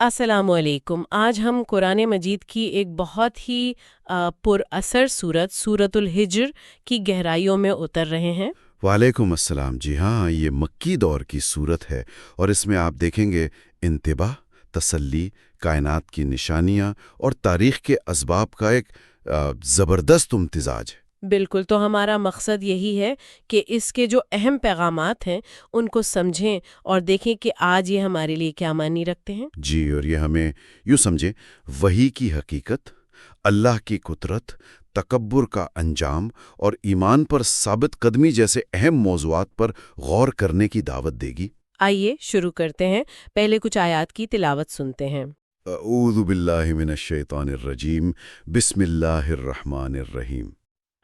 السلام علیکم۔ آج ہم قرآن مجید کی ایک بہت ہی پر اثر صورت سورۃ الحجر کی گہرائیوں میں اتر رہے ہیں۔ وعلیکم السلام۔ جی ہاں، یہ مکی دور کی صورت ہے اور اس میں آپ دیکھیں گے انتباہ، تسلی، کائنات کی نشانیاں اور تاریخ کے اسباب کا ایک زبردست امتزاج ہے۔ بالکل، تو ہمارا مقصد یہی ہے کہ اس کے جو اہم پیغامات ہیں ان کو سمجھیں اور دیکھیں کہ آج یہ ہمارے لیے کیا معنی رکھتے ہیں۔ جی، اور یہ ہمیں یوں سمجھیں، وحی کی حقیقت، اللہ کی قدرت، تکبر کا انجام اور ایمان پر ثابت قدمی جیسے اہم موضوعات پر غور کرنے کی دعوت دے گی۔ آئیے شروع کرتے ہیں، پہلے کچھ آیات کی تلاوت سنتے ہیں۔ اعوذ باللہ من الشیطان الرجیم، بسم اللہ الرحمن الرحیم۔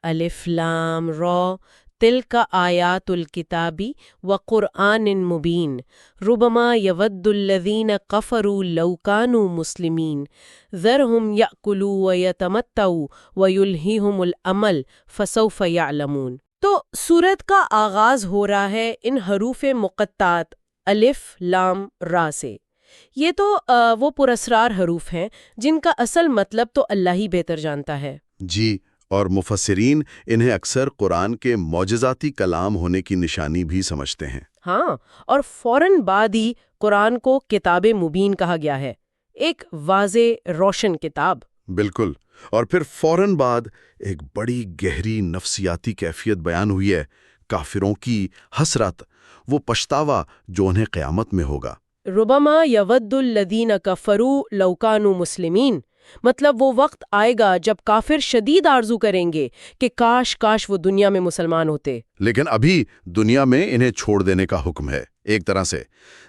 الف لام را تلک آیات الکتابی وقرآن مبین ربما یود الذین کفروا لو کانوا مسلمین ذرہم یأکلوا ویتمتعوا ویلہیہم الامل فسوف یعلمون۔ تو سورت کا آغاز ہو رہا ہے ان حروف مقطعات الف لام را سے۔ یہ تو وہ پراسرار حروف ہیں جن کا اصل مطلب تو اللہ ہی بہتر جانتا ہے۔ جی، اور مفسرین انہیں اکثر قرآن کے معجزاتی کلام ہونے کی نشانی بھی سمجھتے ہیں۔ ہاں، اور فوراً بعد ہی قرآن کو کتاب مبین کہا گیا ہے، ایک واضح روشن کتاب۔ بالکل، اور پھر فوراً بعد ایک بڑی گہری نفسیاتی کیفیت بیان ہوئی ہے، کافروں کی حسرت، وہ پچھتاوا جو انہیں قیامت میں ہوگا۔ ربما یود الذین کفروا لو کانوا مسلمین، مطلب وہ وقت آئے گا جب کافر شدید آرزو کریں گے کہ کاش وہ دنیا میں مسلمان ہوتے۔ لیکن ابھی دنیا میں انہیں چھوڑ دینے کا حکم ہے، ایک طرح سے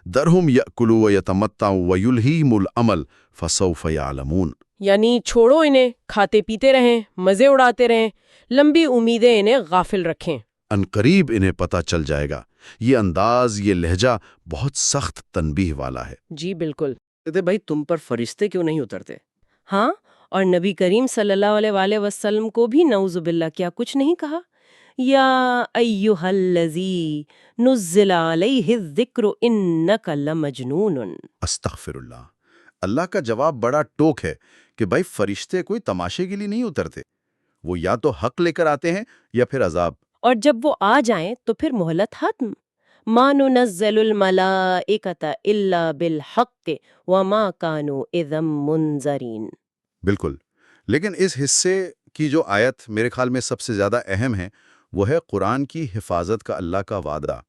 درہم یأکلوا ویتمتعوا ویلہیہم الامل فسوف یعلمون، یعنی چھوڑو انہیں، کھاتے پیتے رہیں، مزے اڑاتے رہیں، لمبی امیدیں انہیں غافل رکھیں۔ عنقریب انہیں پتہ چل جائے گا۔ یہ انداز، یہ لہجہ بہت سخت تنبیہ والا ہے۔ جی بالکل۔ کہتے بھائی تم پر فرشتے کیوں نہیں اترتے؟ ہاں، اور نبی کریم صلی اللہ علیہ وآلہ وسلم کو بھی نعوذ باللہ کیا کچھ نہیں کہا؟ یا ایہا الذی نزل علیہ الذکر انک لمجنون۔ استغفر اللہ۔ اللہ کا جواب بڑا ٹوک ہے کہ بھائی فرشتے کوئی تماشے کے لیے نہیں اترتے، وہ یا تو حق لے کر آتے ہیں یا پھر عذاب۔ اور جب وہ آ جائیں تو پھر مہلت ختم۔ ما ننزل الملائکۃ الا بالحق وما کانوا اذا منذرین۔ بالکل، لیکن اس حصے کی جو آیت میرے خیال میں سب سے زیادہ اہم ہے وہ ہے قرآن کی حفاظت کا اللہ کا وعدہ۔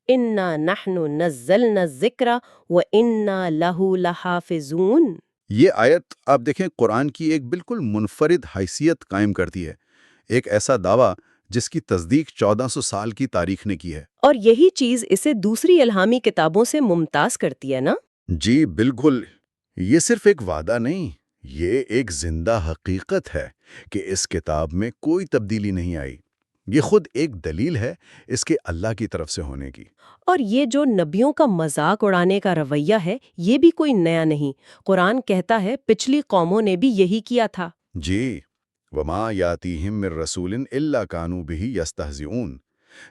انا نحن نزلنا الذکر وانا لہ لحافظون۔ یہ آیت آپ دیکھیں قرآن کی ایک بالکل منفرد حیثیت قائم کرتی ہے، ایک ایسا دعویٰ جس کی تصدیق 1400 سال کی تاریخ نے کی ہے۔ اور یہی چیز اسے دوسری الہامی کتابوں سے ممتاز کرتی ہے نا؟ جی بالکل، یہ صرف ایک وعدہ نہیں، یہ ایک زندہ حقیقت ہے کہ اس کتاب میں کوئی تبدیلی نہیں آئی۔ یہ خود ایک دلیل ہے اس کے اللہ کی طرف سے ہونے کی۔ اور یہ جو نبیوں کا مذاق اڑانے کا رویہ ہے یہ بھی کوئی نیا نہیں۔ قرآن کہتا ہے پچھلی قوموں نے بھی یہی کیا تھا۔ جی، وما یاتیہم من رسول الا کانوا بہ یستہزئون۔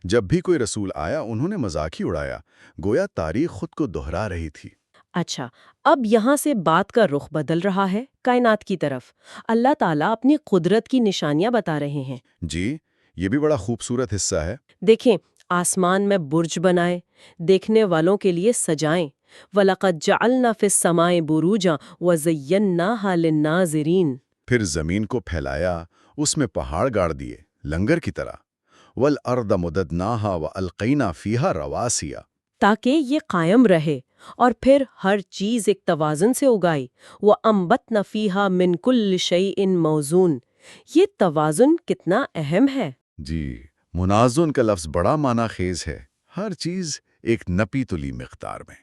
جب بھی کوئی رسول آیا انہوں نے مذاق ہی اڑایا، گویا تاریخ خود کو دہرا رہی تھی۔ اچھا، اب یہاں سے بات کا رخ بدل رہا ہے کائنات کی طرف۔ اللہ تعالیٰ اپنی قدرت کی نشانیاں بتا رہے ہیں۔ جی، یہ بھی بڑا خوبصورت حصہ ہے۔ دیکھیں، آسمان میں برج بنائے، دیکھنے والوں کے لیے سجائیں۔ وَلَقَدْ جَعَلْنَا فِي السَّمَاءِ بُرُوجًا وَزَيَّنَّاهَا لِلنَّاظِرِينَ۔ پھر زمین کو پھیلایا، اس میں پہاڑ گاڑ دیے لنگر کی طرح۔ وَالْأَرْضَ مُدَدْنَاهَا وَأَلْقَيْنَا فِيهَا رَوَاسِيَ، تاکہ یہ قائم رہے، اور پھر ہر چیز ایک توازن سے اگائی۔ وَأَنبَتْنَا فِيهَا مِن كُلِّ شَيْءٍ مَوْزُونٍ۔ یہ توازن کتنا اہم ہے۔ جی، منازن کا لفظ بڑا معنی خیز ہے، ہر چیز ایک نپی تلی مقدار میں۔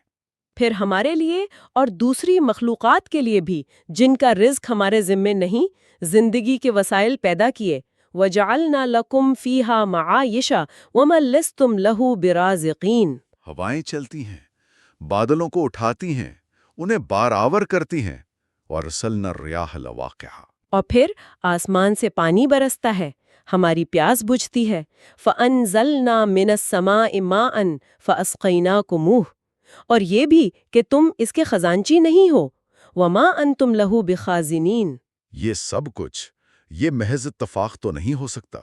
پھر ہمارے لیے اور دوسری مخلوقات کے لیے بھی جن کا رزق ہمارے ذمے نہیں، زندگی کے وسائل پیدا کیے۔ وَجَعَلْنَا لَكُمْ فِيهَا مَعَائِشَ وَمَا لَسْتُمْ لَهُ بِرَازِقِينَ۔ ہوائیں چلتی ہیں، بادلوں کو اٹھاتی ہیں، انہیں بار آور کرتی ہیں، وَأَرْسَلْنَا الرِّيَاحَ لَوَاقِحَ۔ اور پھر آسمان سے پانی برستا ہے، ہماری پیاس بجھتی ہے۔ فَأَنزَلْنَا مِنَ السَّمَاءِ مَاءً فَأَسْقَيْنَاكُمُوهُ۔ اور یہ بھی کہ تم اس کے خزانچی نہیں ہو، وما انتم لہ بخازنین۔ یہ سب کچھ، یہ محض اتفاق تو نہیں ہو سکتا۔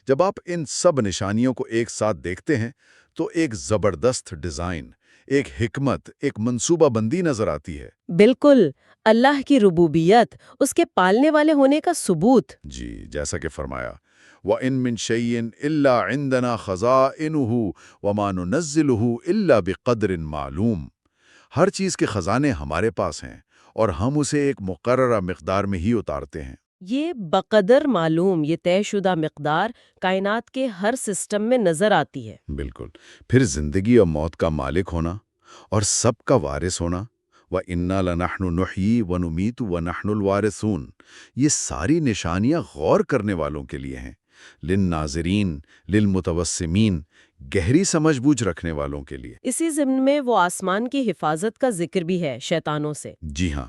جب آپ ان سب نشانیوں کو ایک ساتھ دیکھتے ہیں تو ایک زبردست ڈیزائن، ایک حکمت، ایک منصوبہ بندی نظر آتی ہے۔ بالکل، اللہ کی ربوبیت، اس کے پالنے والے ہونے کا ثبوت۔ جی، جیسا کہ فرمایا وَإِن مِّن شَيْءٍ إِلَّا عِندَنَا خَزَائِنُهُ وَمَا نُنَزِّلُهُ إِلَّا بِقَدْرٍ معلوم۔ ہر چیز کے خزانے ہمارے پاس ہیں اور ہم اسے ایک مقررہ مقدار میں ہی اتارتے ہیں۔ یہ بقدر معلوم، یہ طے شدہ مقدار کائنات کے ہر سسٹم میں نظر آتی ہے۔ بالکل۔ پھر زندگی اور موت کا مالک ہونا اور سب کا وارث ہونا، وَإِنَّا لَنَحْنُ نُحْيِي وَنُمِيتُ وَنَحْنُ الْوَارِثُونَ، یہ ساری نشانیاں غور کرنے والوں کے لیے ہیں، للناظرین، للمتوسمین، گہری سمجھ بوجھ رکھنے والوں کے لیے۔ اسی ضمن میں وہ آسمان کی حفاظت کا ذکر بھی ہے شیطانوں سے۔ جی ہاں،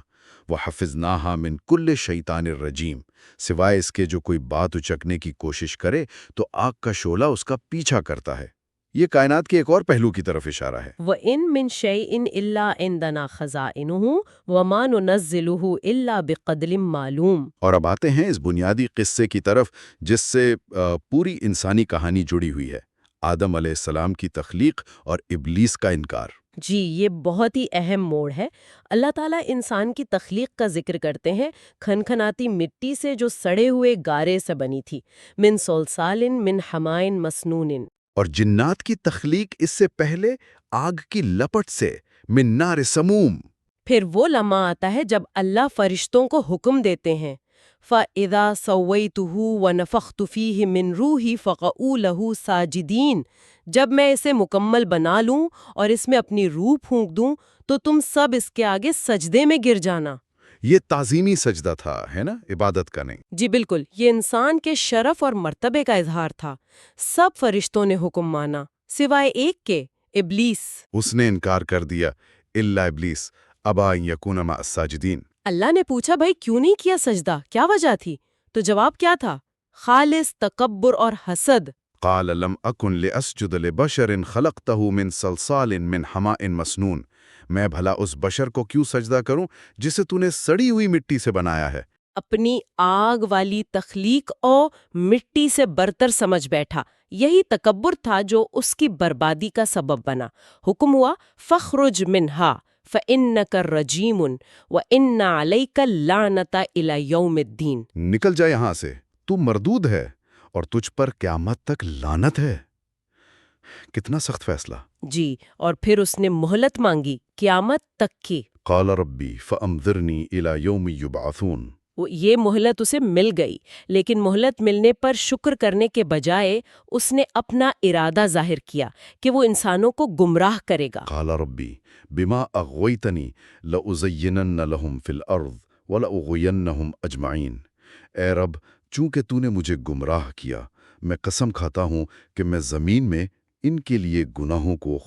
وَحَفِظْنَاهَا مِن كُلِّ شَيْطَانٍ رَجِيمٍ، سوائے اس کے جو کوئی بات اچکنے کی کوشش کرے تو آگ کا شعلہ اس کا پیچھا کرتا ہے۔ یہ کائنات کے ایک اور پہلو کی طرف اشارہ ہے۔ وَإِن مِّن شَيْءٍ إِلَّا عِندَنَا خَزَائِنُهُ وَمَا نُنَزِّلُهُ إِلَّا بِقَدْرٍ معلوم۔ اور اب آتے ہیں اس بنیادی قصے کی طرف جس سے پوری انسانی کہانی جڑی ہوئی ہے، آدم علیہ السلام کی تخلیق اور ابلیس کا انکار۔ جی، یہ بہت ہی اہم موڑ ہے۔ اللہ تعالیٰ انسان کی تخلیق کا ذکر کرتے ہیں کھنکھناتی مٹی سے جو سڑے ہوئے گارے سے بنی تھی، من صلصال من حماء مسنون۔ اور جنات کی تخلیق اس سے پہلے آگ کی لپٹ سے، من نار سموم۔ پھر وہ لمحہ آتا ہے جب اللہ فرشتوں کو حکم دیتے ہیں فَإِذَا سَوَّيْتُهُ وَنَفَخْتُ فِيهِ مِن رُوحِي فَقَعُوا لَهُ سَاجِدِينَ، جب میں اسے مکمل بنا لوں اور اس میں اپنی روح پھونک دوں تو تم سب اس کے آگے سجدے میں گر جانا۔ یہ تعظیمی سجدہ تھا، ہے نا، عبادت کا نہیں۔ جی بالکل، یہ انسان کے شرف اور مرتبے کا اظہار تھا۔ سب فرشتوں نے حکم مانا سوائے ایک کے، ابلیس۔ اس نے انکار کر دیا، الا ابلیس ابا ان یکون مع الساجدین۔ اللہ نے پوچھا بھائی کیوں نہیں کیا سجدہ، کیا وجہ تھی؟ تو جواب کیا تھا؟ خالص تکبر اور حسد۔ قال لم اکن لاسجد لبشر خلقته من صلصال من حماء مسنون، میں بھلا اس بشر کو کیوں سجدہ کروں جسے تو نے سڑی ہوئی مٹی سے بنایا ہے۔ اپنی آگ والی تخلیق او مٹی سے برتر سمجھ بیٹھا، یہی تکبر تھا جو اس کی بربادی کا سبب بنا۔ حکم ہوا فخرج منہا فإنک رجیم وإن علیک اللعنۃ الی یوم الدین۔ نکل جا یہاں سے، تو مردود ہے اور تجھ پر قیامت تک لعنت ہے۔ کتنا سخت فیصلہ۔ جی، اور پھر اس نے مہلت مانگی قیامت تک کی۔ قال ربی فانظرنی الی یوم یبعثون۔ یہ مہلت اسے مل گئی، لیکن مہلت ملنے پر شکر کرنے کے بجائے اس نے اپنا ارادہ ظاہر کیا کہ وہ انسانوں کو گمراہ کرے گا۔ قال ربی بما اغویتنی لأزینن لهم فی الارض ولأغوینہم اجمعین۔ اے رب، چونکہ تو نے مجھے گمراہ کیا، میں قسم کھاتا ہوں کہ میں زمین میں ان کے لیے گناہوں کو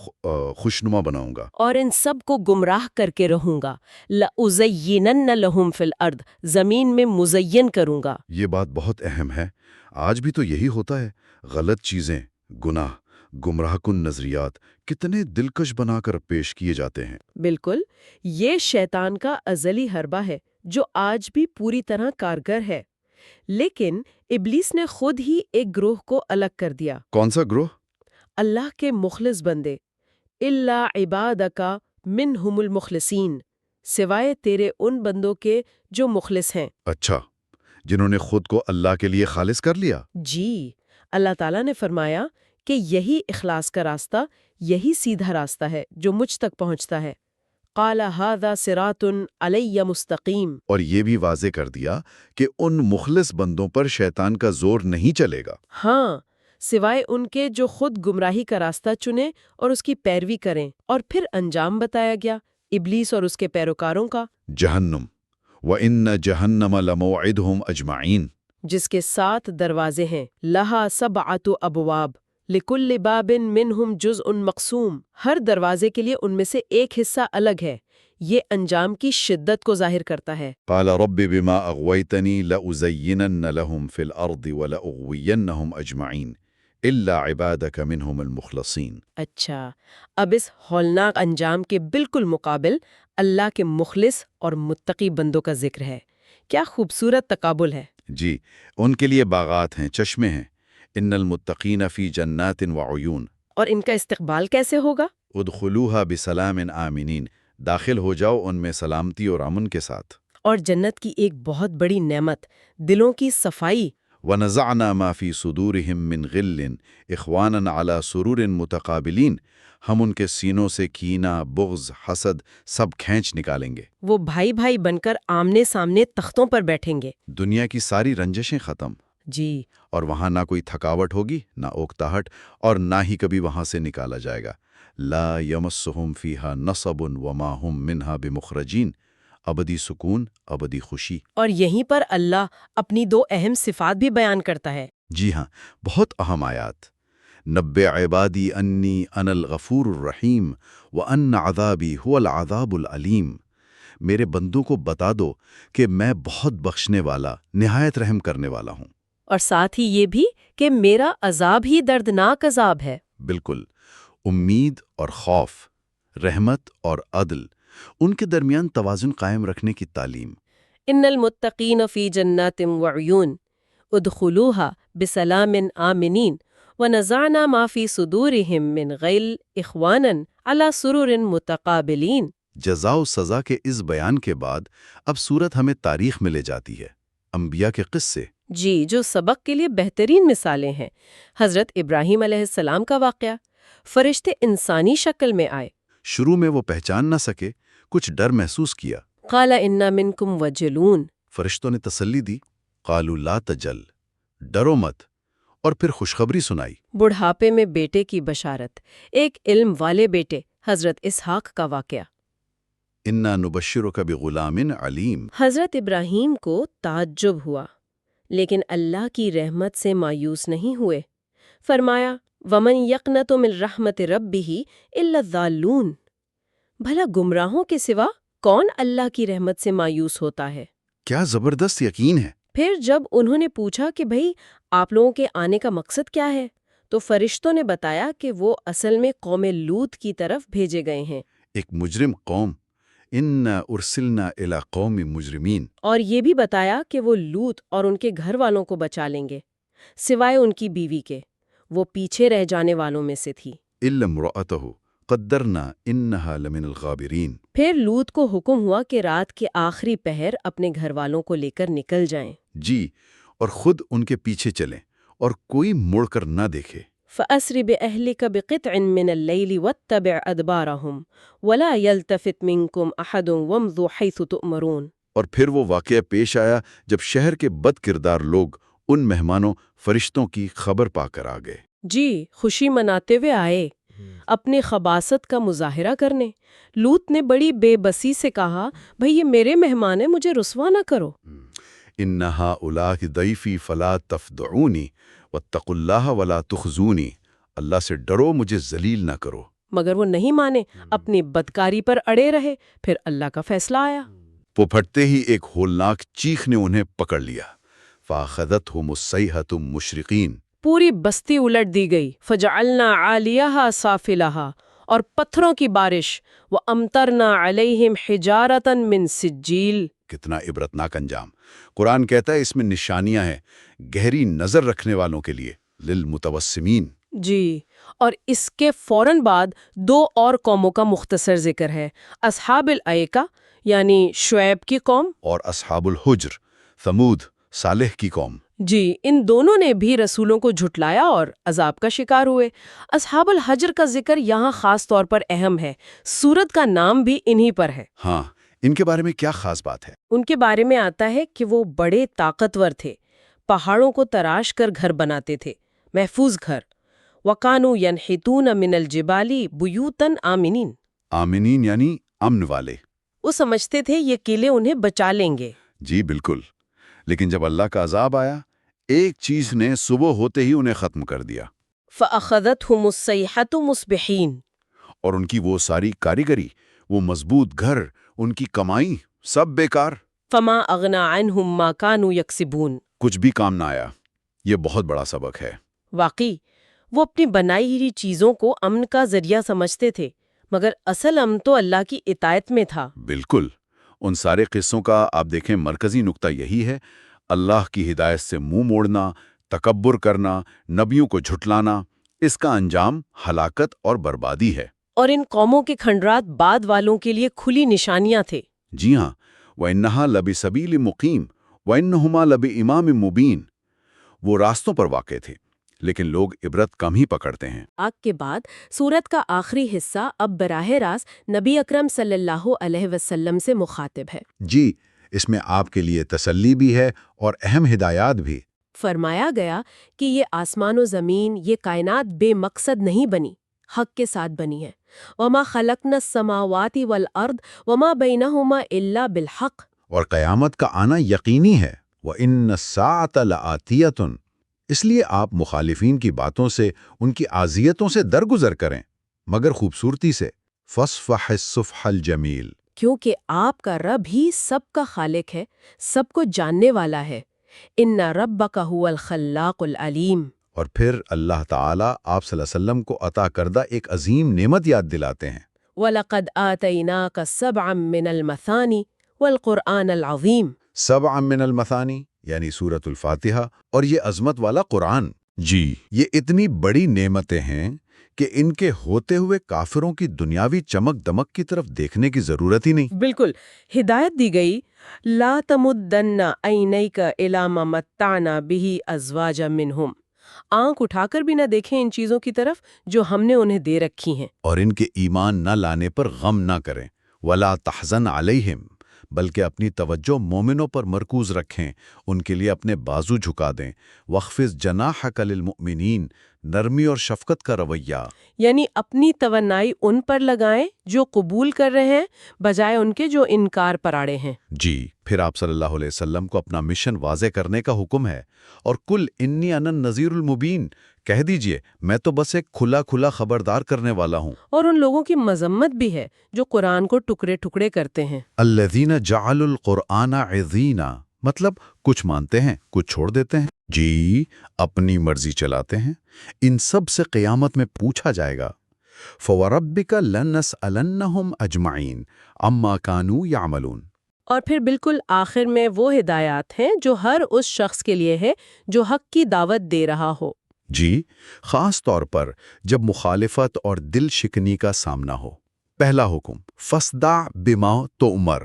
خوشنما بناؤں گا، اور ان سب کو گمراہ کر کے رہوں گا۔ لَأُزَيِّنَنَّ لَهُمْ فِي الْأَرْضِ، زمین میں مزین کروں گا۔ یہ بات بہت اہم ہے۔ آج بھی تو یہی ہوتا ہے، غلط چیزیں، گناہ، گمراہ کن نظریات کتنے دلکش بنا کر پیش کیے جاتے ہیں۔ بالکل، یہ شیطان کا ازلی حربہ ہے جو آج بھی پوری طرح کارگر ہے، لیکن ابلیس نے خود ہی ایک گروہ کو الگ کر دیا۔ کون سا گروہ؟ اللہ کے مخلص بندے، الا عبادک منہم المخلصین، سوائے تیرے ان بندوں کے جو مخلص ہیں۔ اچھا، جنہوں نے خود کو اللہ کے لیے خالص کر لیا۔ جی، اللہ تعالیٰ نے فرمایا کہ یہی اخلاص کا راستہ، یہی سیدھا راستہ ہے جو مجھ تک پہنچتا ہے۔ قال ھذا صراط علی مستقیم۔ اور یہ بھی واضح کر دیا کہ ان مخلص بندوں پر شیطان کا زور نہیں چلے گا۔ ہاں، سوائے ان کے جو خود گمراہی کا راستہ چنیں اور اس کی پیروی کریں۔ اور پھر انجام بتایا گیا ابلیس اور اس کے پیروکاروں کا، جہنم، وَإِنَّ جَهَنَّمَ لَمَوْعِدُهُمْ أَجْمَعِينَ، جس کے 7 دروازے ہیں، لہا 7 ابواب لکل باب منہم جزء مقسوم، ہر دروازے کے لیے ان میں سے ایک حصہ الگ ہے۔ یہ انجام کی شدت کو ظاہر کرتا ہے۔ قال رب بما أغويتني لأزينن لهم في الأرض ولأغوينهم أجمعين إلا عبادك منهم المخلصين۔ اچھا، اب اس ہولناک انجام کے بالکل مقابل اللہ کے مخلص اور متقی بندوں کا ذکر ہے۔ کیا خوبصورت تقابل ہے۔ جی، ان کے لیے باغات ہیں، چشمے ہیں۔ ان المتقین فی جنات وعیون۔ اور ان کا استقبال کیسے ہوگا؟ ادخلوها بسلام آمنین، داخل ہو جاؤ ان میں سلامتی اور امن کے ساتھ۔ اور جنت کی ایک بہت بڑی نعمت دلوں کی صفائی۔ وَنَزَعْنَا مَا فِي صُدُورِهِم مِّن غِلٍّ إِخْوَانًا عَلَى سُرُرٍ مُتَقَابِلِينَ، ہم ان کے سینوں سے کینہ، بغض، حسد سب کھینچ نکالیں گے۔ وہ بھائی بھائی بن کر آمنے سامنے تختوں پر بیٹھیں گے۔ دنیا کی ساری رنجشیں ختم، جی، اور وہاں نہ کوئی تھکاوٹ ہوگی، نہ اوکتاہٹ، اور نہ ہی کبھی وہاں سے نکالا جائے گا۔ لا یمسہم فیہا نصب وما ہم منہا بمخرجین، ابدی سکون، ابدی خوشی۔ اور یہیں پر اللہ اپنی دو اہم صفات بھی بیان کرتا ہے۔ جی ہاں، بہت اہم آیات۔ نبئ عبادی انی انا الغفور الرحیم وان عذابی هو العذاب العلیم۔ میرے بندوں کو بتا دو کہ میں بہت بخشنے والا، نہایت رحم کرنے والا ہوں۔ اور ساتھ ہی یہ بھی کہ میرا عذاب ہی دردناک عذاب ہے۔ بالکل، امید اور خوف، رحمت اور عدل، ان کے درمیان توازن قائم رکھنے کی تعلیم۔ ان المتقین فی جنات وعیون ادخلوها بسلام آمنین ونزعنا ما فی صدورہم من غل اخوانا علی سرر متقابلین۔ جزا و سزا کے اس بیان کے بعد اب صورت ہمیں تاریخ میں لے جاتی ہے، انبیاء کے قصے۔ جی، جو سبق کے لیے بہترین مثالیں ہیں۔ حضرت ابراہیم علیہ السلام کا واقعہ، فرشتے انسانی شکل میں آئے۔ شروع میں وہ پہچان نہ سکے، کچھ ڈر محسوس کیا۔ قال انا منکم وجلون۔ فرشتوں نے تسلی دی، قالوا لا تجل، ڈرو مت، اور پھر خوشخبری سنائی۔ بڑھاپے میں بیٹے کی بشارت، ایک علم والے بیٹے حضرت اسحاق کا واقعہ۔ انا نبشرک بغلام علیم۔ حضرت ابراہیم کو تعجب ہوا، لیکن اللہ کی رحمت سے مایوس نہیں ہوئے۔ فرمایا ومن یقنط من رحمت ربہ الا الضالون۔ بھلا گمراہوں کے سوا کون اللہ کی رحمت سے مایوس ہوتا ہے؟ کیا زبردست یقین ہے۔ پھر جب انہوں نے پوچھا کہ بھئی آپ لوگوں کے آنے کا مقصد کیا ہے، تو فرشتوں نے بتایا کہ وہ اصل میں قوم لوط کی طرف بھیجے گئے ہیں۔ ایک مجرم قوم، انا ارسلنا الی قوم مجرمین۔ اور یہ بھی بتایا کہ وہ لوط اور ان کے گھر والوں کو بچا لیں گے، سوائے ان کی بیوی کے، وہ پیچھے رہ جانے والوں میں سے تھی۔ الا امرأتہ قدرنا انہا لمن الغابرین۔ پھر لوط کو حکم ہوا کہ رات کے آخری پہر اپنے گھر والوں کو لے کر نکل جائیں۔ جی، اور خود ان کے پیچھے چلیں اور کوئی مڑ کر نہ دیکھے۔ فَأَسْرِ بِأَهْلِكَ بِقِطْعٍ مِّنَ اللَّيْلِ وَاتَّبِعْ أَدْبَارَهُمْ وَلَا يَلْتَفِتْ مِنكُمْ أَحَدٌ وَامْضُوا حَيْثُ تُؤْمَرُونَ۔ اور پھر وہ واقعہ پیش آیا جب شہر کے بد کردار لوگ ان مہمانوں فرشتوں کی خبر پا کر آ گئے۔ جی، خوشی مناتے ہوئے آئے، اپنے خباثت کا مظاہرہ کرنے۔ لوط نے بڑی بے بسی سے کہا بھئی یہ میرے مہمان ہیں، مجھے رسوا نہ کرو۔ ان هؤلاء ضیفی فلا تفضعونی واتقوا اللہ ولا تخزونی۔ اللہ سے ڈرو، مجھے ذلیل نہ کرو۔ مگر وہ نہیں مانے، اپنی بدکاری پر اڑے رہے۔ پھر اللہ کا فیصلہ آیا۔ وہ پھٹتے ہی ایک ہولناک چیخ نے انہیں پکڑ لیا۔ فاخذتهم الصیحۃ مشرقین۔ پوری بستی الٹ دی گئی۔ فجعلنا عالیہا سافلہا، اور پتھروں کی بارش۔ وامطرنا علیہم حجارۃ من سجیل۔ کتنا عبرتناک انجام۔ قرآن کہتا ہے اس میں نشانیاں ہیں گہری نظر رکھنے والوں کے لیے، للمتوسمین۔ جی، اور اس کے فوراً بعد دو اور قوموں کا مختصر ذکر ہے، اصحاب الایکہ یعنی شعیب کی قوم، اور اصحاب الحجر، ثمود، صالح کی قوم۔ جی، ان دونوں نے بھی رسولوں کو جھٹلایا اور عذاب کا شکار ہوئے۔ اصحاب الحجر کا ذکر یہاں خاص طور پر اہم ہے، سورت کا نام بھی انہی پر ہے۔ ہاں، ان کے بارے میں کیا خاص بات ہے؟ ان کے بارے میں آتا ہے کہ وہ بڑے طاقتور تھے، پہاڑوں کو تراش کر گھر بناتے تھے، محفوظ گھر۔ وَقَانُوا يَنْحِتُونَ مِنَ الْجِبَالِ بُيُوتًا آمِنِينَ۔ آمنین یعنی امن والے۔ وہ سمجھتے تھے یہ قلعے انہیں بچا لیں گے۔ جی بالکل، لیکن جب اللہ کا عذاب آیا، ایک چیز نے صبح ہوتے ہی انہیں ختم کر دیا۔ فَأَخَذَتْهُمُ الصَّيْحَةُ مُصْبِحِينَ۔ اور ان کی وہ ساری کاریگری، وہ مضبوط گھر، ان کی کمائی، سب بیکار، فَمَا أَغْنَى عَنْهُمْ مَا كَانُوا يَكْسِبُونَ۔ کچھ بھی کام نہ آیا۔ یہ بہت بڑا سبق ہے۔ واقعی وہ اپنی بنائی ہوئی چیزوں کو امن کا ذریعہ سمجھتے تھے، مگر اصل امن تو اللہ کی اطاعت میں تھا۔ بالکل، ان سارے قصوں کا آپ دیکھیں مرکزی نقطہ یہی ہے، اللہ کی ہدایت سے منہ موڑنا، تکبر کرنا، نبیوں کو جھٹلانا، اس کا انجام ہلاکت اور بربادی ہے۔ اور ان قوموں کے کھنڈرات بعد والوں کے لیے کھلی نشانیاں تھے۔ جی ہاں، وَإِنَّهَا لَبِسَبِيلٍ مُقِيمٍ وَإِنَّهُمَا لَبِإِمَامٍ مُبِينٍ، وہ راستوں پر واقع تھے لیکن لوگ عبرت کم ہی پکڑتے ہیں۔ آگ کے بعد سورت کا آخری حصہ اب براہ راست نبی اکرم صلی اللہ علیہ وسلم سے مخاطب ہے۔ جی، اس میں آپ کے لیے تسلی بھی ہے اور اہم ہدایات بھی۔ فرمایا گیا کہ یہ آسمان و زمین، یہ کائنات بے مقصد نہیں بنی، حق کے ساتھ بنی ہے۔ وما خلقنا السماوات والارض وما بینہما الا بالحق۔ اور قیامت کا آنا یقینی ہے، وَإِنَّ السَّاعَةَ لَآتِيَةٌ، اس لیے آپ مخالفین کی باتوں سے، ان کی اذیتوں سے درگزر کریں، مگر خوبصورتی سے، فَاصْفَحِ الصَّفْحَ الْجَمِيلَ، کیونکہ آپ کا رب ہی سب کا خالق ہے، سب کو جاننے والا ہے۔ ان ربک هو الخلاق العلیم۔ اور پھر اللہ تعالیٰ آپ صلی اللہ علیہ وسلم کو عطا کردہ ایک عظیم نعمت یاد دلاتے ہیں۔ وَلَقَدْ آتَيْنَاكَ سَبْعًا مِّنَ الْمَثَانِ وَالْقُرْآنَ الْعَظِيمِ۔ سبع من المثانی یعنی سورۃ الفاتحہ اور یہ عظمت والا قرآن۔ جی، یہ اتنی بڑی نعمتیں ہیں کہ ان کے ہوتے ہوئے کافروں کی دنیاوی چمک دمک کی طرف دیکھنے کی ضرورت ہی نہیں۔ بالکل، ہدایت دی گئی، لا تمدن عینیک الی ما متعنا بہ ازواجا منہم، آنکھ اٹھا کر بھی نہ دیکھیں ان چیزوں کی طرف جو ہم نے انہیں دے رکھی ہیں۔ اور ان کے ایمان نہ لانے پر غم نہ کریں، ولا تحزن علیہم، بلکہ اپنی توجہ مومنوں پر مرکوز رکھیں، ان کے لیے اپنے بازو جھکا دیں۔ وخفض جناحک للمؤمنین، نرمی اور شفقت کا رویہ۔ یعنی اپنی توانائی ان پر لگائیں جو قبول کر رہے ہیں، بجائے ان کے جو انکار پر اڑے ہیں۔ جی، پھر آپ صلی اللہ علیہ وسلم کو اپنا مشن واضح کرنے کا حکم ہے، اور کل انی انا النذیر المبین، کہہ دیجئے میں تو بس ایک کھلا کھلا خبردار کرنے والا ہوں۔ اور ان لوگوں کی مذمت بھی ہے جو قرآن کو ٹکڑے ٹکڑے کرتے ہیں۔ الذین جعلوا القرآن عضین، مطلب کچھ مانتے ہیں کچھ چھوڑ دیتے ہیں، جی اپنی مرضی چلاتے ہیں۔ ان سب سے قیامت میں پوچھا جائے گا۔ فوربک لنسألنہم اجمعین عما کانوا یعملون۔ اور پھر بالکل آخر میں وہ ہدایات ہیں جو ہر اس شخص کے لیے ہے جو حق کی دعوت دے رہا ہو۔ جی، خاص طور پر جب مخالفت اور دل شکنی کا سامنا ہو۔ پہلا حکم، فَاصْدَعْ بِمَا تُؤْمَرْ،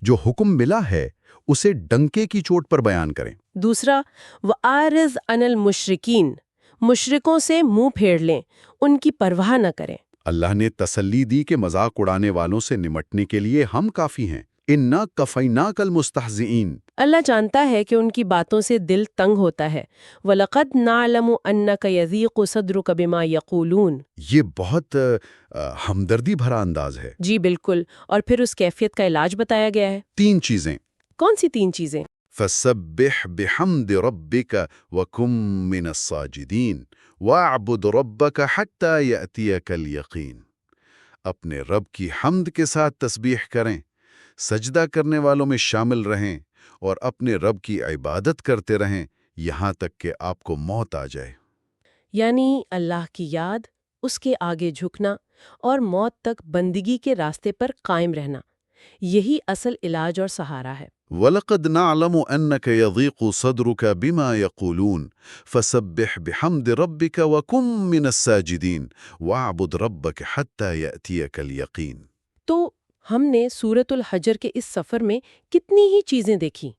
جو حکم ملا ہے اسے ڈنکے کی چوٹ پر بیان کریں۔ دوسرا، وَأَعْرِضْ عَنِ الْمُشْرِكِينَ، مشرکوں سے منہ پھیر لیں، ان کی پرواہ نہ کریں۔ اللہ نے تسلی دی کہ مذاق اڑانے والوں سے نمٹنے کے لیے ہم کافی ہیں۔ اِنَّا كَفَيْنَاكَ الْمُسْتَهْزِئِينَ، اللہ جانتا ہے کہ ان کی باتوں سے دل تنگ ہوتا ہے۔ وَلَقَدْ نَعْلَمُ أَنَّكَ يَضِيقُ صَدْرُكَ بِمَا يَقُولُونَ، یہ بہت ہمدردی بھرا انداز ہے۔ جی بالکل، اور پھر اس کیفیت کا علاج بتایا گیا ہے۔ 3 چیزیں، کون سی 3 چیزیں؟ فَسَبِّحْ بِحَمْدِ رَبِّكَ وَكُن مِّنَ السَّاجِدِينَ وَاعْبُدْ رَبَّكَ حَتَّى يَأْتِيَكَ الْيَقِينُ، اپنے رب کی حمد کے ساتھ تسبیح کریں، سجدہ کرنے والوں میں شامل رہیں اور اپنے رب کی عبادت کرتے رہیں یہاں تک کہ آپ کو موت آ جائے۔ یعنی اللہ کی یاد، اس کے آگے جھکنا اور موت تک بندگی کے راستے پر قائم رہنا، یہی اصل علاج اور سہارا ہے۔ وَلَقَدْ نَعْلَمُ أَنَّكَ يَضِيقُ صَدْرُكَ بِمَا يَقُولُونَ فَسَبِّحْ بِحَمْدِ رَبِّكَ وَكُن مِّنَ السَّاجِدِينَ وَاعْبُدْ رَبَّكَ حَتَّى يَأْتِيَكَ الْيَقِينُ۔ تو ہم نے سورۃ الحجر کے اس سفر میں کتنی ہی چیزیں دیکھی۔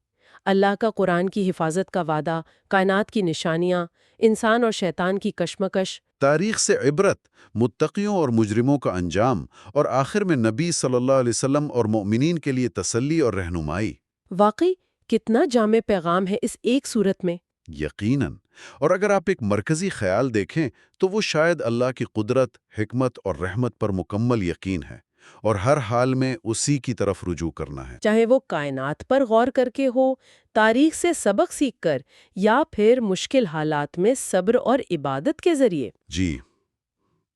اللہ کا قرآن کی حفاظت کا وعدہ، کائنات کی نشانیاں، انسان اور شیطان کی کشمکش، تاریخ سے عبرت، متقیوں اور مجرموں کا انجام، اور آخر میں نبی صلی اللہ علیہ وسلم اور مومنین کے لیے تسلی اور رہنمائی۔ واقعی کتنا جامع پیغام ہے اس ایک صورت میں۔ یقیناً، اور اگر آپ ایک مرکزی خیال دیکھیں تو وہ شاید اللہ کی قدرت، حکمت اور رحمت پر مکمل یقین ہے، اور ہر حال میں اسی کی طرف رجوع کرنا ہے۔ چاہے وہ کائنات پر غور کر کے ہو، تاریخ سے سبق سیکھ کر، یا پھر مشکل حالات میں صبر اور عبادت کے ذریعے۔ جی،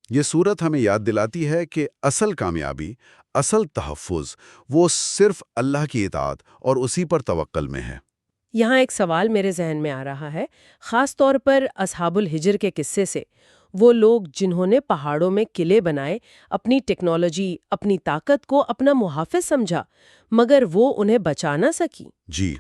یہ صورت ہمیں یاد دلاتی ہے کہ اصل کامیابی، اصل تحفظ، وہ صرف اللہ کی اطاعت اور اسی پر توکل میں ہے۔ یہاں ایک سوال میرے ذہن میں آ رہا ہے، خاص طور پر اصحاب الحجر کے قصے سے۔ وہ لوگ جنہوں نے پہاڑوں میں قلعے بنائے، اپنی ٹیکنالوجی، اپنی طاقت کو اپنا محافظ سمجھا، مگر وہ انہیں بچا نہ سکی۔ جی،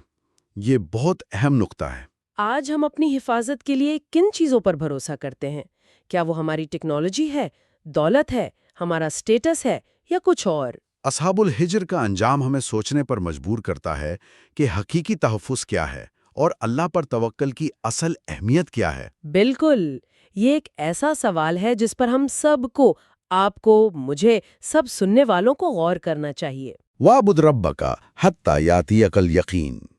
یہ بہت اہم نقطہ ہے۔ آج ہم اپنی حفاظت کے لیے کن چیزوں پر بھروسہ کرتے ہیں؟ کیا وہ ہماری ٹیکنالوجی ہے، دولت ہے، ہمارا سٹیٹس ہے یا کچھ اور؟ اصحاب الحجر کا انجام ہمیں سوچنے پر مجبور کرتا ہے کہ حقیقی تحفظ کیا ہے اور اللہ پر توکل کی اصل اہمیت کیا ہے۔ بالکل، یہ ایک ایسا سوال ہے جس پر ہم سب کو، آپ کو، مجھے، سب سننے والوں کو غور کرنا چاہیے۔ وَاعْبُدْ رَبَّكَ حَتَّىٰ يَأْتِيَكَ الْيَقِينُ۔